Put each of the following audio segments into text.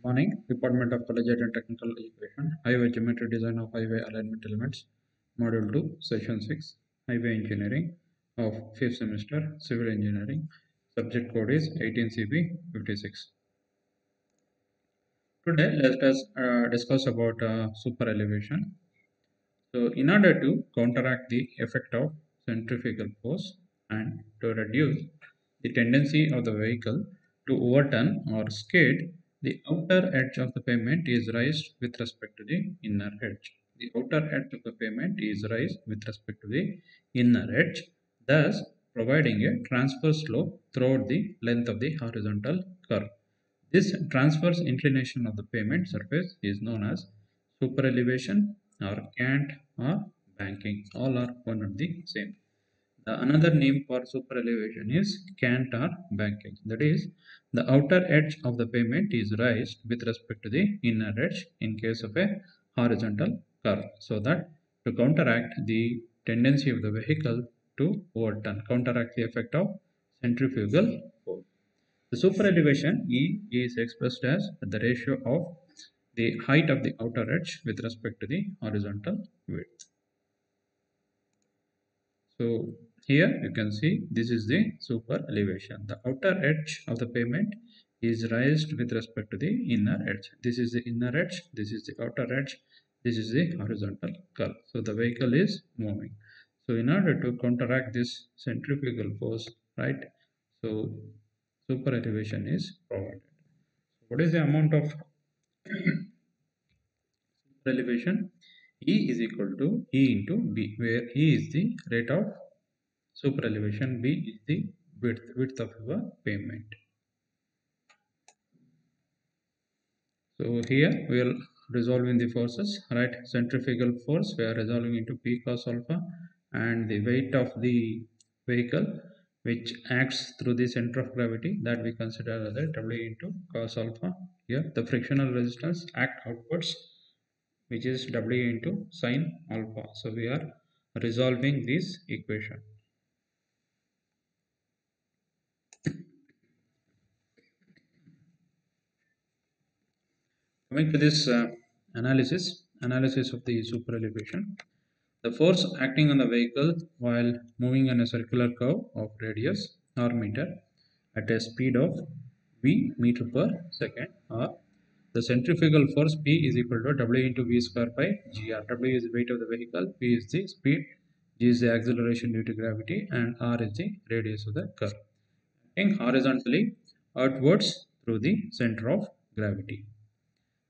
Morning, Department of Collegiate and Technical Education, Highway Geometry Design of Highway Alignment Elements, Module 2, Session 6, Highway Engineering of 5th semester, Civil Engineering. Subject code is 18CB56. Today, let us discuss about super elevation. So, in order to counteract the effect of centrifugal force and to reduce the tendency of the vehicle to overturn or skid, the outer edge of the pavement is raised with respect to the inner edge. The outer edge of the pavement is raised with respect to the inner edge, thus providing a transverse slope throughout the length of the horizontal curve. This transverse inclination of the pavement surface is known as superelevation or cant or banking. All are one and the same. The another name for superelevation is cant or banking. That is, the outer edge of the pavement is raised with respect to the inner edge in case of a horizontal curve, so that to counteract the tendency of the vehicle to overturn, counteract the effect of centrifugal force. The superelevation E is expressed as the ratio of the height of the outer edge with respect to the horizontal width. So here you can see this is the super elevation. The outer edge of the pavement is raised with respect to the inner edge. This is the inner edge, this is the outer edge, this is the horizontal curve. So the vehicle is moving. So in order to counteract this centrifugal force, right? So super elevation is provided. What is the amount of elevation? E is equal to E into B, where E is the rate of super elevation, B is the width of your pavement. So here we are resolving the forces, right? Centrifugal force we are resolving into P cos alpha, and the weight of the vehicle which acts through the center of gravity, that we consider as W into cos alpha. Here the frictional resistance act outwards, which is W into sine alpha. So we are resolving this equation. Coming to this analysis of the super elevation. The force acting on the vehicle while moving on a circular curve of radius or meter at a speed of v meter per second, or the centrifugal force P is equal to W into V square by GR. W is the weight of the vehicle, P is the speed, G is the acceleration due to gravity, and R is the radius of the curve. Acting horizontally outwards through the center of gravity.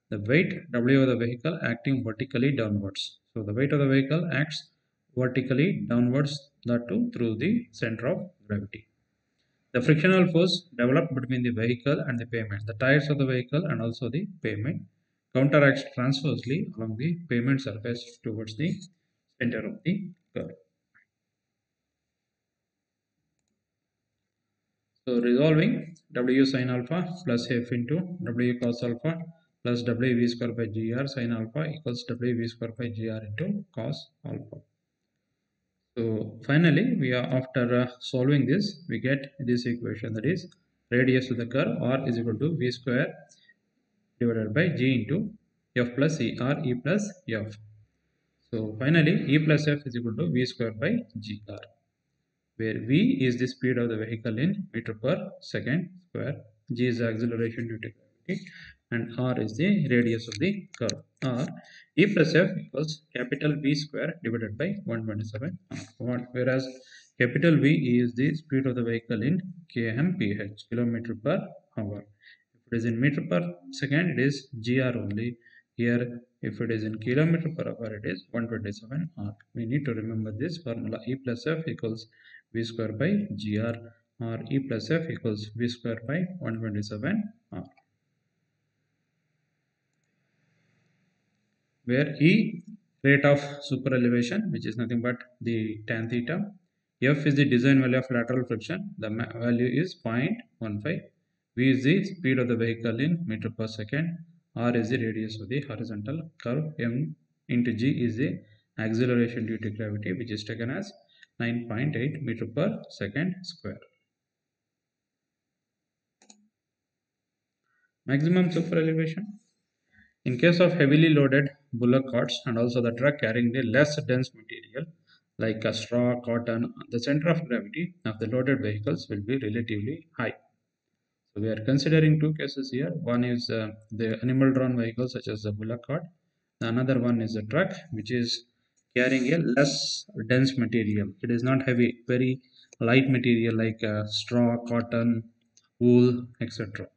The weight W of the vehicle acting vertically downwards. So the weight of the vehicle acts vertically downwards, that too through the center of gravity. The frictional force developed between the vehicle and the pavement, the tires of the vehicle and also the pavement, counteracts transversely along the pavement surface towards the center of the curve. So resolving W sin alpha plus F into W cos alpha plus W V square by GR sin alpha equals W V square by GR into cos alpha. So finally, we are after solving this, we get this equation, that is radius of the curve R is equal to V square divided by G into F plus E, or E plus F. So finally, E plus F is equal to V square by GR, where V is the speed of the vehicle in meter per second square, G is the acceleration due to gravity, and R is the radius of the curve, or E plus F equals capital V square divided by 127 R, whereas capital V is the speed of the vehicle in kmph, kilometer per hour. If it is in meter per second, it is GR only. Here, if it is in kilometer per hour, it is 127 R. We need to remember this formula: E plus F equals V square by GR, or E plus F equals V square by 127 R, where E rate of super elevation, which is nothing but the tan theta. F is the design value of lateral friction, the value is 0.15. V is the speed of the vehicle in meter per second. R is the radius of the horizontal curve. M into G is the acceleration due to gravity, which is taken as 9.8 meter per second square. Maximum super elevation. In case of heavily loaded bullock carts and also the truck carrying the less dense material like a straw, cotton, the center of gravity of the loaded vehicles will be relatively high. So we are considering two cases here. One is the animal drawn vehicle such as the bullock cart. The another one is a truck which is carrying a less dense material. It is not heavy, very light material like straw, cotton, wool, etc.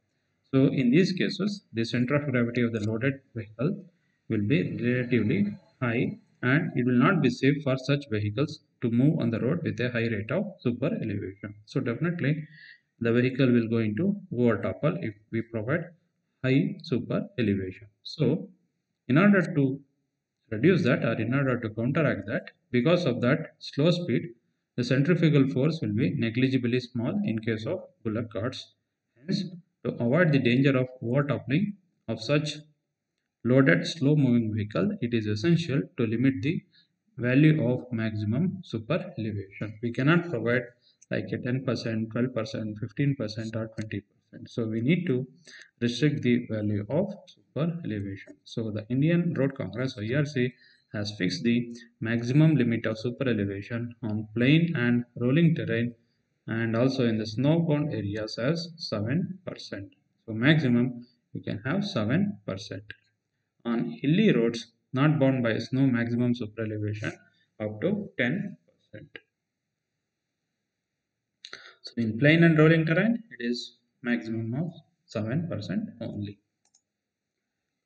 So in these cases, the center of gravity of the loaded vehicle will be relatively high and it will not be safe for such vehicles to move on the road with a high rate of super elevation. So definitely the vehicle will going to over topple if we provide high super elevation. So in order to reduce that or in order to counteract that, because of that slow speed, the centrifugal force will be negligibly small in case of bullock carts. Hence, to avoid the danger of overtoppling of such loaded slow moving vehicle, it is essential to limit the value of maximum super elevation. We cannot provide like a 10%, 12%, 15% or 20%. So we need to restrict the value of super elevation. So the Indian Road Congress or ERC has fixed the maximum limit of super elevation on plain and rolling terrain and also in the snowbound areas as 7%. So maximum you can have 7%. On hilly roads not bound by snow, maximum super elevation up to 10%. So in plain and rolling terrain, it is maximum of 7% only.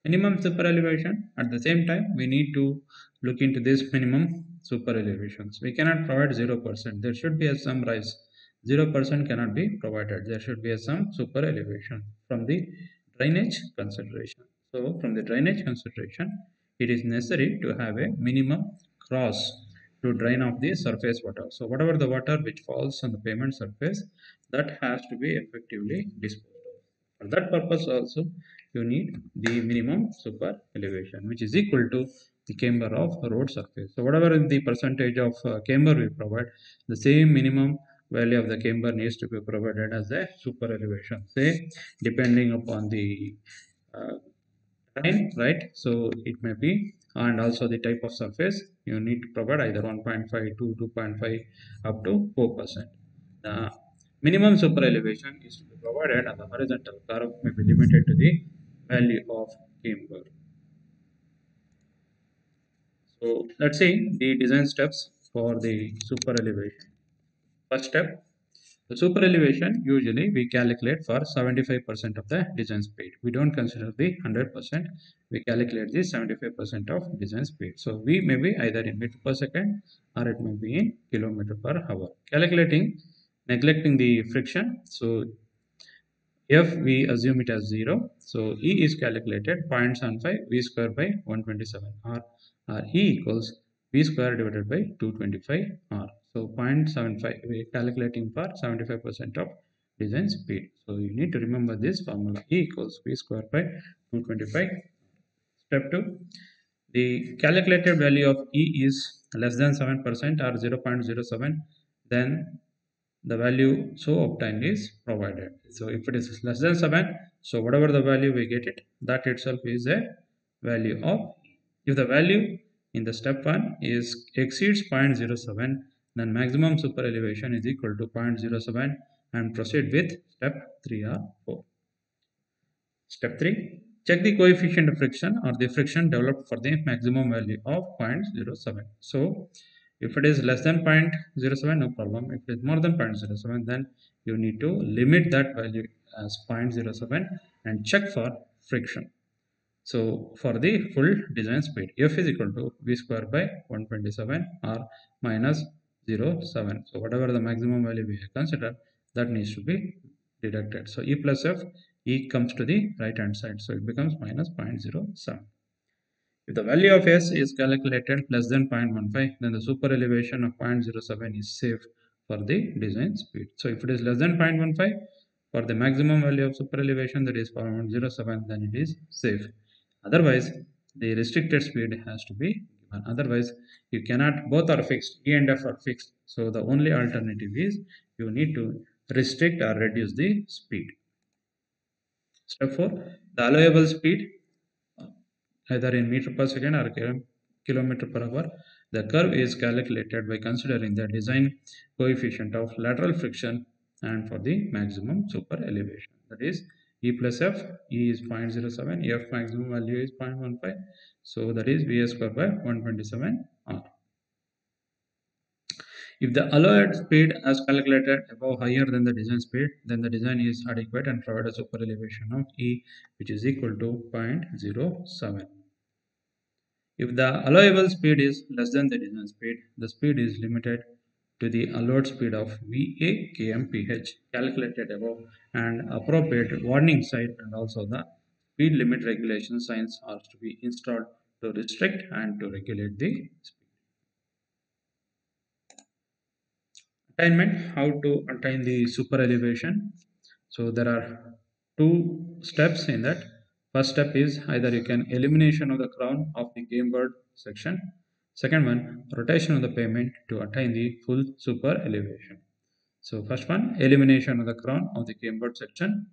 Minimum super elevation. At the same time, we need to look into this minimum super elevations. We cannot provide 0%. There should be some rise. 0% cannot be provided. There should be some super elevation from the drainage consideration. So from the drainage consideration, it is necessary to have a minimum cross to drain off the surface water. So whatever the water which falls on the pavement surface, that has to be effectively disposed of. For that purpose also, you need the minimum super elevation, which is equal to the camber of road surface. So whatever is the percentage of camber we provide, the same minimum value of the camber needs to be provided as a super elevation. Say depending upon the uh, time, right? So it may be, and also the type of surface, you need to provide either 1.5 to 2.5 up to 4%. The minimum super elevation is to be provided and the horizontal curve may be limited to the value of camber. So let's see the design steps for the super elevation. First step, the super elevation usually we calculate for 75% of the design speed. We don't consider the 100%. We calculate the 75% of design speed. So V may be either in meter per second or it may be in kilometer per hour. Calculating, neglecting the friction. So F we assume it as 0. So E is calculated 0.75 V square by 127 or E equals V square divided by 225 R. So 0.75 we are calculating for 75% of design speed. So you need to remember this formula E equals V square by 225. Step 2. The calculated value of E is less than 7% or 0.07, then the value so obtained is provided. So if it is less than 7, so whatever the value we get it, that itself is a value of E. If the value in the step 1 is exceeds 0.07, then maximum super elevation is equal to 0.07 and proceed with step 3 or 4. Step 3. Check the coefficient of friction or the friction developed for the maximum value of 0.07. So, if it is less than 0.07, no problem. If it is more than 0.07, then you need to limit that value as 0.07 and check for friction. So, for the full design speed, F is equal to V square by 127 or minus 0.7. So, whatever the maximum value we consider, that needs to be deducted. So, E plus F, E comes to the right hand side. So, it becomes minus 0.07. If the value of S is calculated less than 0.15, then the super elevation of 0.07 is safe for the design speed. So, if it is less than 0.15, for the maximum value of super elevation, that is 0.07, then it is safe. Otherwise, the restricted speed has to be given. Otherwise, you cannot, both are fixed, E and F are fixed. So, the only alternative is you need to restrict or reduce the speed. Step 4, the allowable speed either in meter per second or kilometer per hour. The curve is calculated by considering the design coefficient of lateral friction and for the maximum super elevation. That is E plus F, E is 0.07, F maximum value is 0.15. So that is V square by 127 R. If the allowed speed as calculated above higher than the design speed, then the design is adequate and provide a super elevation of E which is equal to 0.07. If the allowable speed is less than the design speed, the speed is limited to the allowed speed of VA kmph calculated above, and appropriate warning sign and also the speed limit regulation signs are to be installed to restrict and to regulate the speed. Attainment, how to attain the super elevation. So there are two steps in that. First step is either you can elimination of the crown of the cambered section. Second one, rotation of the pavement to attain the full super elevation. So first one, elimination of the crown of the cambered section.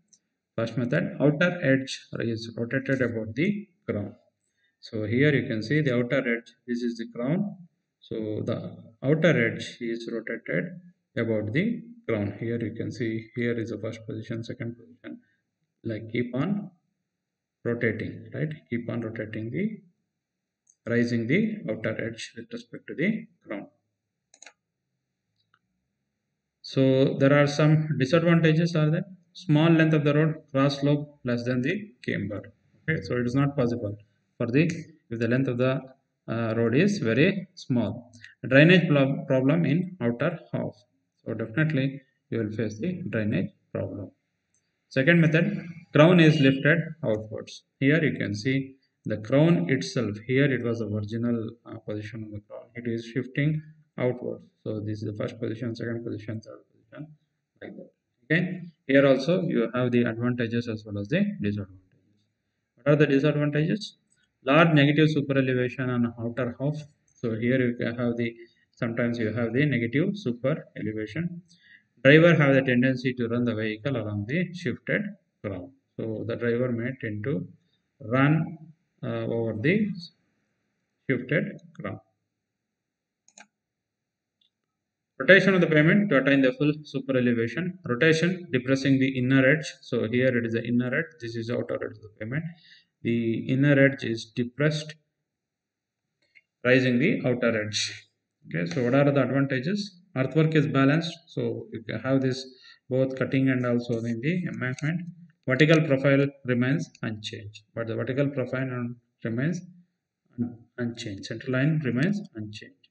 First method, outer edge is rotated about the crown. So here you can see the outer edge, this is the crown. So the outer edge is rotated about the crown. Here you can see, here is the first position, second position, like keep on rotating, right? Keep on rotating the, rising the outer edge with respect to the crown. So there are some disadvantages are that small length of the road, cross slope less than the camber. Okay, so it is not possible for the, if the length of the road is very small. Drainage problem in outer half. So definitely you will face the drainage problem. Second method, crown is lifted outwards. Here you can see the crown itself. Here it was the original position of the crown. It is shifting outwards. So this is the first position, second position, third position, like that. Okay. Here also you have the advantages as well as the disadvantages. What are the disadvantages? Large negative super elevation on outer half. So here you can have the, sometimes you have the negative super elevation. Driver have the tendency to run the vehicle along the shifted ground. So the driver may tend to run over the shifted ground. Rotation of the pavement to attain the full super elevation. Rotation depressing the inner edge. So here it is the inner edge. This is the outer edge of the pavement. The inner edge is depressed, rising the outer edge. Okay, so what are the advantages? Earthwork is balanced, so you can have this both cutting and also in the embankment. Vertical profile remains unchanged, but the vertical profile remains unchanged. Center line remains unchanged.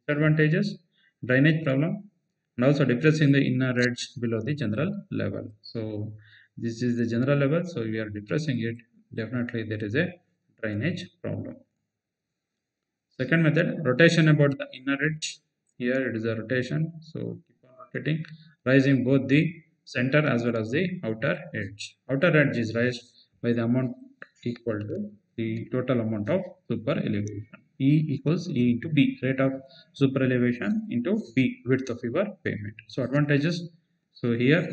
Disadvantages: drainage problem and also depressing the inner edge below the general level. So this is the general level, so we are depressing it. Definitely there is a drainage problem. Second method, rotation about the inner edge. Here it is a rotation, so keep on rotating, rising both the center as well as the outer edge. Outer edge is raised by the amount equal to the total amount of super elevation. E equals E into B, rate of super elevation into B, width of your pavement. So advantages. So here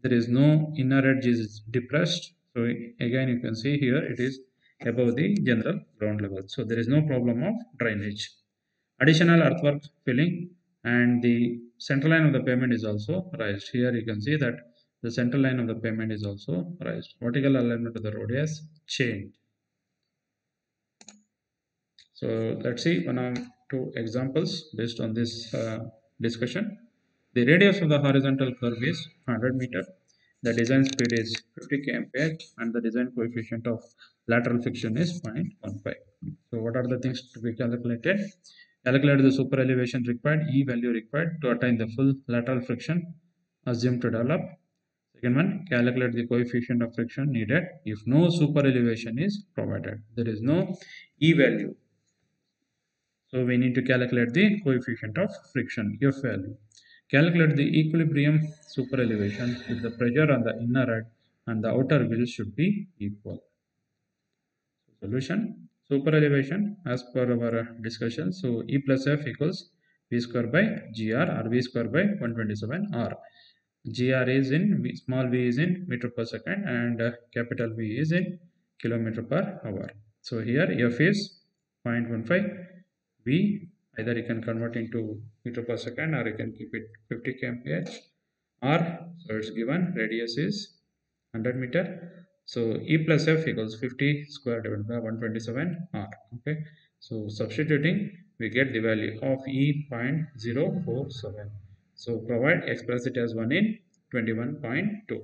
there is no inner edge is depressed. So again you can see here it is above the general ground level. So there is no problem of drainage. Additional earthwork filling and the center line of the pavement is also raised. Here you can see that the center line of the pavement is also raised. Vertical alignment of the road has changed. So let's see one or two examples based on this discussion. The radius of the horizontal curve is 100 meter. The design speed is 50 kmph and the design coefficient of lateral friction is 0.15. So what are the things to be calculated? Calculate the super elevation required, E value required to attain the full lateral friction assumed to develop. Second one, calculate the coefficient of friction needed if no super elevation is provided. There is no E value. So we need to calculate the coefficient of friction, F value. Calculate the equilibrium super elevation if the pressure on the inner edge and the outer wheel should be equal. Solution, super elevation as per our discussion. So E plus F equals V square by GR or V square by 127 R. GR is in small v is in meter per second, and capital V is in kilometer per hour. So here F is 0.15, V either you can convert into meter per second or you can keep it 50 kmph. R, so it's given radius is 100 meter. So E plus F equals 50 square divided by 127 R. Okay. So substituting, we get the value of E 0.047. So provide express it as 1 in 21.2.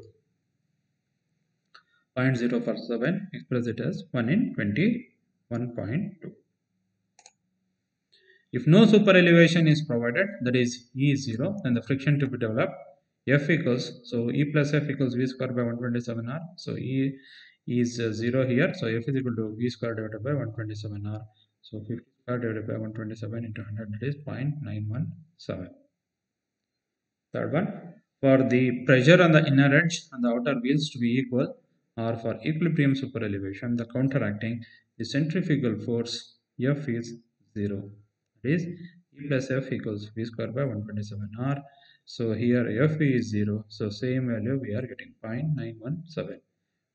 0.047 express it as 1 in 21.2. If no super elevation is provided, that is E is 0, then the friction to be developed F equals, so E plus F equals V square by 127 R. So E is 0 here, so F is equal to V square divided by 127 R. So 50 square divided by 127 into 100, that is 0.917. Third one, for the pressure on the inner edge and the outer wheels to be equal, or for equilibrium super elevation, the counteracting the centrifugal force F is 0. That is E plus F equals V square by 127 R. So here F is 0. So same value we are getting 0.917.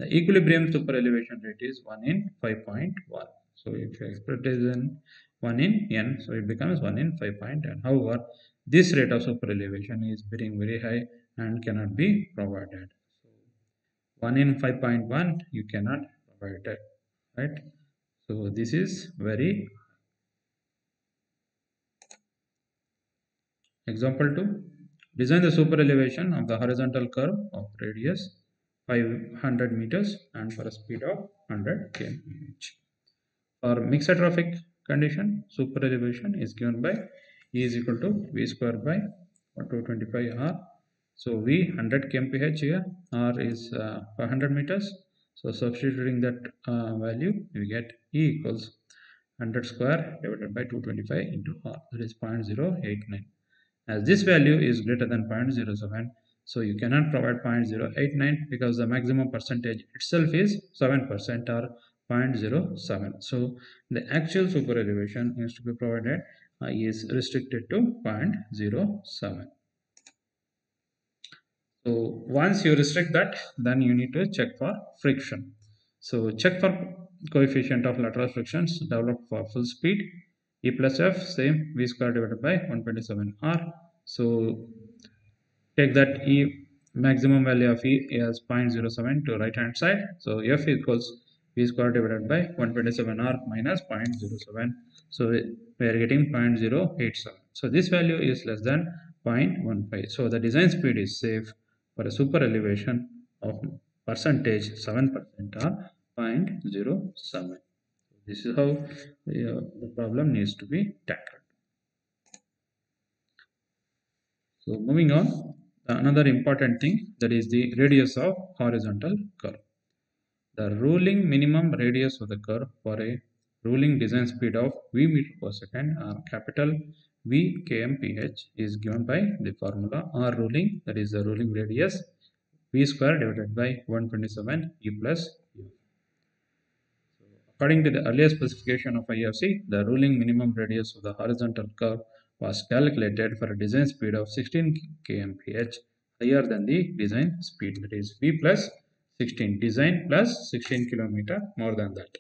The equilibrium super elevation rate is 1 in 5.1. So if you express it in 1 in n, so it becomes 1 in 5.10. However, this rate of super elevation is very high and cannot be provided. So 1 in 5.1 you cannot provide it, right? So this is very. Example 2. Design the super elevation of the horizontal curve of radius 500 meters and for a speed of 100 km/h. For mixed traffic condition, super elevation is given by E is equal to V square by 225 R. So V 100 km/h here, R is 500 meters. So substituting that value, we get E equals 100 square divided by 225 into R, that is 0.089. As this value is greater than 0.07, so you cannot provide 0.089 because the maximum percentage itself is 7% or 0.07. So the actual super elevation needs to be provided is restricted to 0.07. So once you restrict that, then you need to check for friction. So check for coefficient of lateral frictions developed for full speed. E plus F, same, V square divided by 127 R. So take that E maximum value of E as 0.07 to right hand side. So F equals V square divided by 127 R minus 0.07. So we are getting 0.087. So this value is less than 0.15. So the design speed is safe for a super elevation of percentage 7% or 0.07. This is how the problem needs to be tackled. So moving on, another important thing, that is the radius of horizontal curve. The ruling minimum radius of the curve for a ruling design speed of V meter per second or capital V kmph is given by the formula R ruling, that is the ruling radius V square divided by 127 E plus U. According to the earlier specification of IFC, the ruling minimum radius of the horizontal curve was calculated for a design speed of 16 kmph, higher than the design speed, that is V plus 16, design plus 16 kilometer more than that.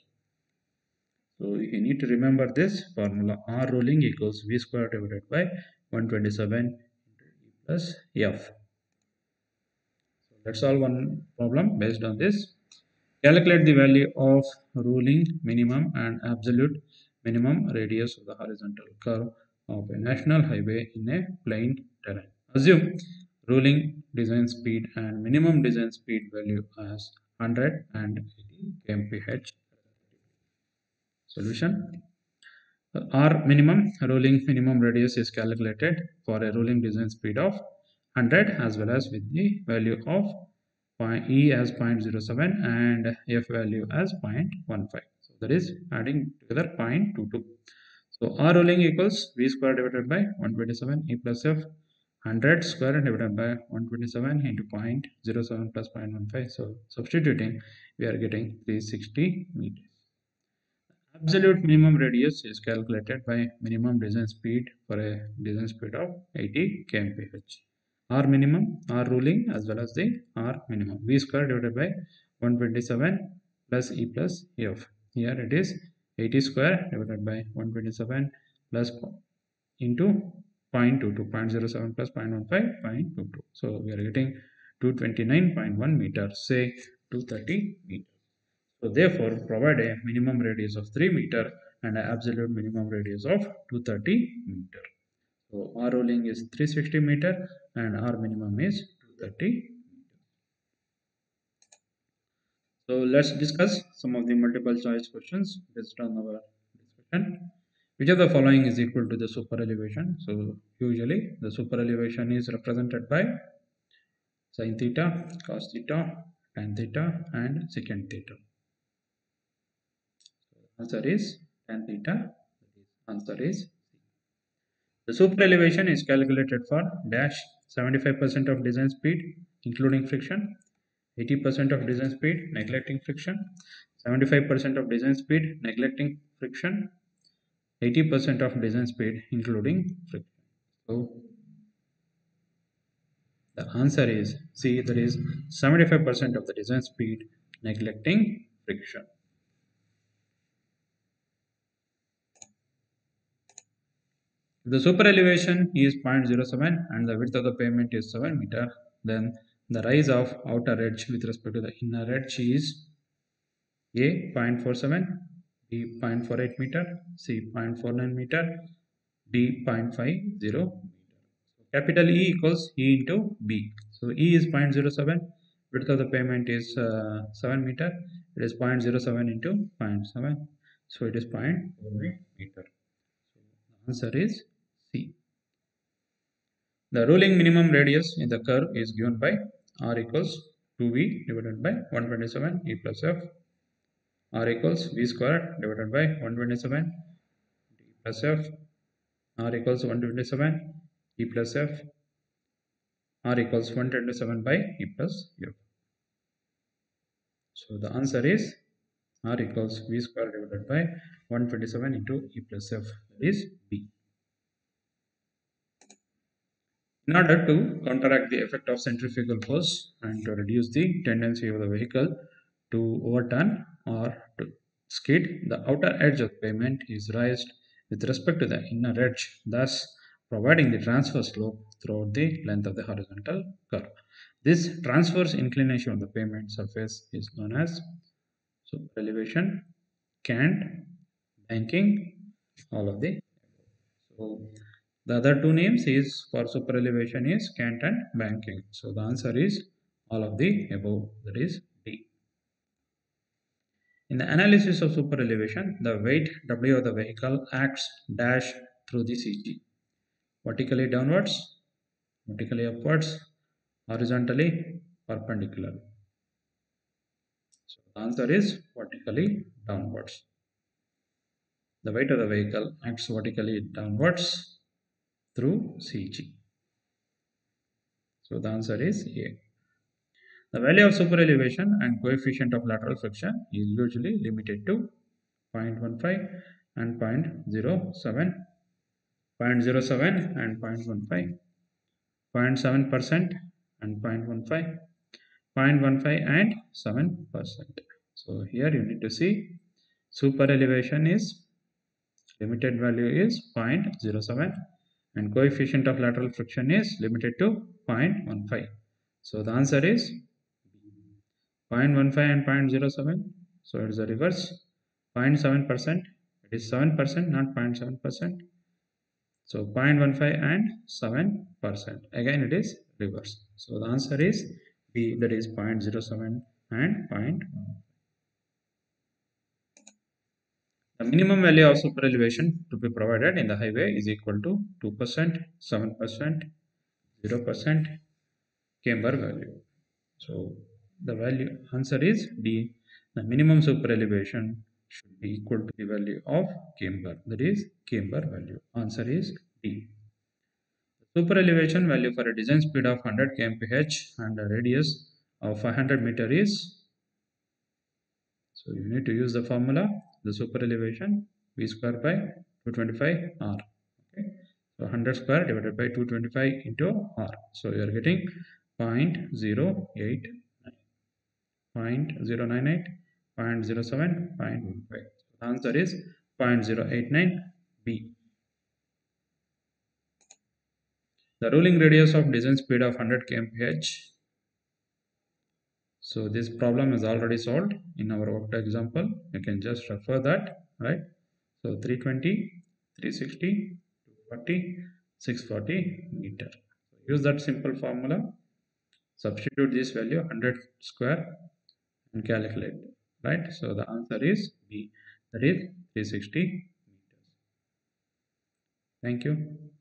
So you need to remember this formula, R ruling equals V square divided by 127 E plus F. So let's solve one problem based on this. Calculate the value of ruling minimum and absolute minimum radius of the horizontal curve of a national highway in a plain terrain. Assume ruling design speed and minimum design speed value as 100 and 80 kmph. Solution. R minimum, ruling minimum radius, is calculated for a ruling design speed of 100 as well as with the value of E as 0.07 and F value as 0.15. So that is adding together 0.22. So R ruling equals V square divided by 127 E plus F 100 square divided by 127 into 0.07 plus 0.15. So substituting, we are getting 360 meters. Absolute minimum radius is calculated by minimum design speed for a design speed of 80 kmph. R minimum, R ruling as well as the R minimum. V square divided by 127 plus E plus F. Here it is 80 square divided by 127 plus into 0.22, 0.07 plus 0.15, 0.22. So we are getting 229.1 meters, say 230 meters. So therefore, provide a minimum radius of 3 meter and an absolute minimum radius of 230 meter. So R rolling is 360 meter and R minimum is 230. So let's discuss some of the multiple choice questions based on our discussion. Which of the following is equal to the super elevation? So usually the super elevation is represented by sin theta, cos theta, tan theta and secant theta. Answer is tan theta. Answer is the super elevation is calculated for dash 75% of design speed including friction, 80% of design speed neglecting friction, 75% of design speed neglecting friction, 80% of design speed including friction. So the answer is C, that is 75% of the design speed neglecting friction. If the super elevation is 0.07 and the width of the pavement is 7 meter, then the rise of outer edge with respect to the inner edge is A 0.47, B 0.48 meter, C 0.49 meter, D 0.50 meter. Capital E equals E into B. So E is 0.07, width of the pavement is 7 meter, it is 0.07 into 0.7, so it is 0.48 meter. So the answer is C. The ruling minimum radius in the curve is given by R equals 2V divided by 127 E plus F. R equals V square divided by 127 D plus F. R equals 127 E plus F. R equals 127 by E plus F. So the answer is R equals V square divided by 127 into E plus F, that is B. In order to counteract the effect of centrifugal force and to reduce the tendency of the vehicle to overturn or to skid, the outer edge of pavement is raised with respect to the inner edge, thus providing the transverse slope throughout the length of the horizontal curve. This transverse inclination of the pavement surface is known as super elevation, cant, banking, all of the. So the other two names is for super elevation is cant and banking. So the answer is all of the above, that is D. In the analysis of super elevation, the weight W of the vehicle acts dash through the CG. Vertically downwards, vertically upwards, horizontally perpendicular. So the answer is vertically downwards. The weight of the vehicle acts vertically downwards through CG. So the answer is A. The value of super elevation and coefficient of lateral friction is usually limited to 0.15 and 0.07, 0.07 and 0.15, 0.7% and 0.15, 0.15 and 7%. So here you need to see super elevation is limited value is 0.07 and coefficient of lateral friction is limited to 0.15. So the answer is 0.15 and 0.07. So it is the reverse. 0.7%. It is 7%, not 0.7%. So 0.15 and 7%. Again it is reverse. So the answer is B, that is 0.07 and 0.1. The minimum value of super elevation to be provided in the highway is equal to 2%, 7%, 0% camber value. So the value answer is D. The minimum super elevation should be equal to the value of camber, that is camber value. Answer is D. The super elevation value for a design speed of 100 kmph and a radius of 500 meter is, so you need to use the formula, the super elevation V square by 225 R. Okay. So 100 square divided by 225 into R. So you are getting 0.089, 0.098, 0.07, 0.15. The answer is 0.089B. The ruling radius of design speed of 100 kmph. So this problem is already solved in our worked example. You can just refer that, right? So 320, 360, 240, 640 meter. Use that simple formula, substitute this value 100 square and calculate, right? So the answer is B, that is 360 meters. Thank you.